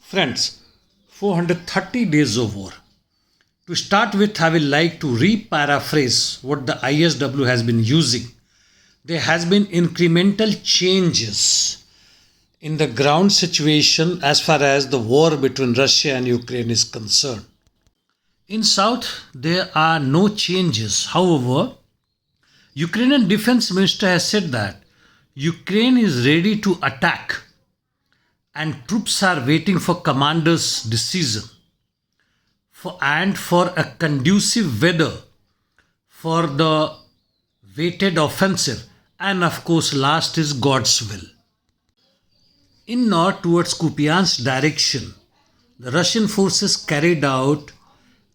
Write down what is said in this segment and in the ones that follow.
Friends, 430 days of war. To start with, I will like to re-paraphrase what the ISW has been using. There has been incremental changes in the ground situation as far as the war between Russia and Ukraine is concerned. In south, there are no changes. However, Ukrainian defense minister has said that Ukraine is ready to attack and troops are waiting for commander's decision for a conducive weather for the waited offensive, and of course last is God's will. In north towards Kupiansk direction, the Russian forces carried out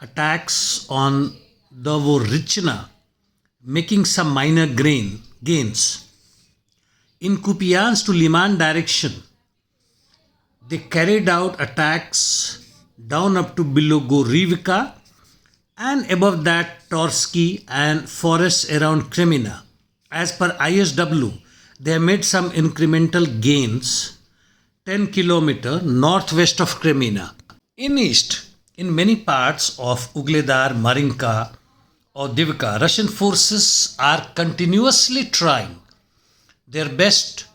attacks on the Vorichna, making some minor gains. In Kupiansk to Liman direction, they carried out attacks down up to below Gorivka and above that Torsky and forests around Kremina. As per ISW, they made some incremental gains 10 km northwest of Kremina. In east, in many parts of Ugledar, Marinka or Divka, Russian forces are continuously trying their best.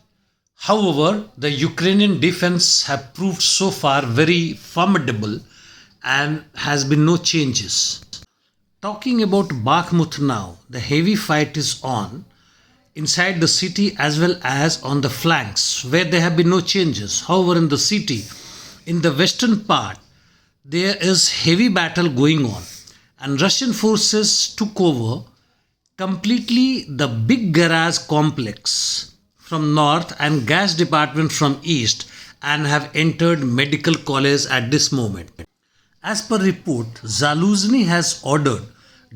However, the Ukrainian defense have proved so far very formidable and has been no changes. Talking about Bakhmut now, the heavy fight is on inside the city as well as on the flanks where there have been no changes. However, in the city, in the western part, there is heavy battle going on and Russian forces took over completely the big garage complex from north and gas department from east and have entered medical college at this moment. As per report, Zaluzny has ordered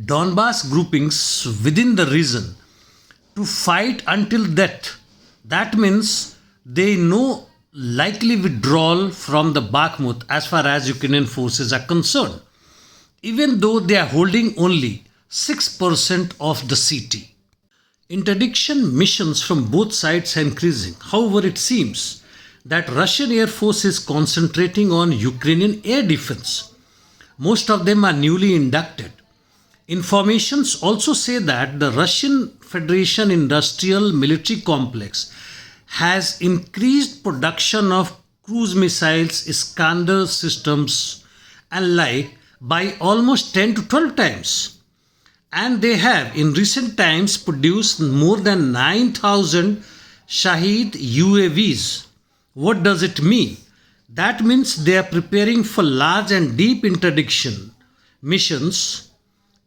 Donbas groupings within the region to fight until death. That means they know likely withdrawal from the Bakhmut as far as Ukrainian forces are concerned, even though they are holding only 6% of the city. Interdiction missions from both sides are increasing. However, it seems that Russian Air Force is concentrating on Ukrainian air defense. Most of them are newly inducted. Informations also say that the Russian Federation Industrial Military Complex has increased production of cruise missiles, Iskander systems and like by almost 10 to 12 times. And they have in recent times produced more than 9,000 Shahid UAVs. What does it mean? That means they are preparing for large and deep interdiction missions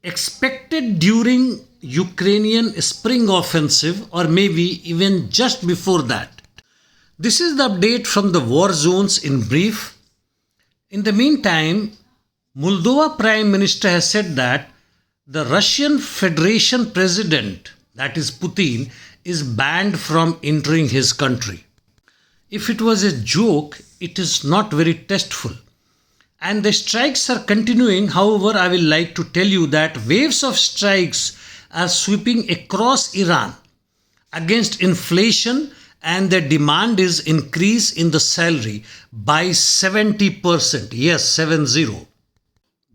expected during Ukrainian Spring Offensive or maybe even just before that. This is the update from the war zones in brief. In the meantime, Moldova Prime Minister has said that the Russian Federation President, that is Putin, is banned from entering his country. If it was a joke, it is not very tasteful. And the strikes are continuing. However, I will like to tell you that waves of strikes are sweeping across Iran against inflation and the demand is increase in the salary by 70%. Yes, 70.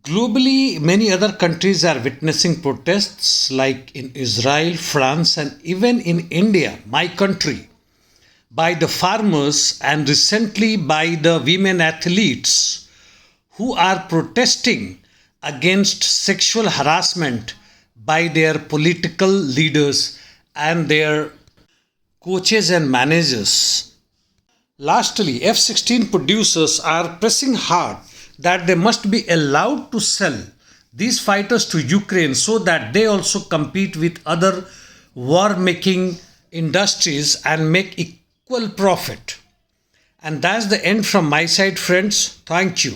Globally, many other countries are witnessing protests like in Israel, France and even in India, my country, by the farmers and recently by the women athletes who are protesting against sexual harassment by their political leaders and their coaches and managers. Lastly, F-16 producers are pressing hard that they must be allowed to sell these fighters to Ukraine so that they also compete with other war-making industries and make equal profit. And that's the end from my side, friends. Thank you.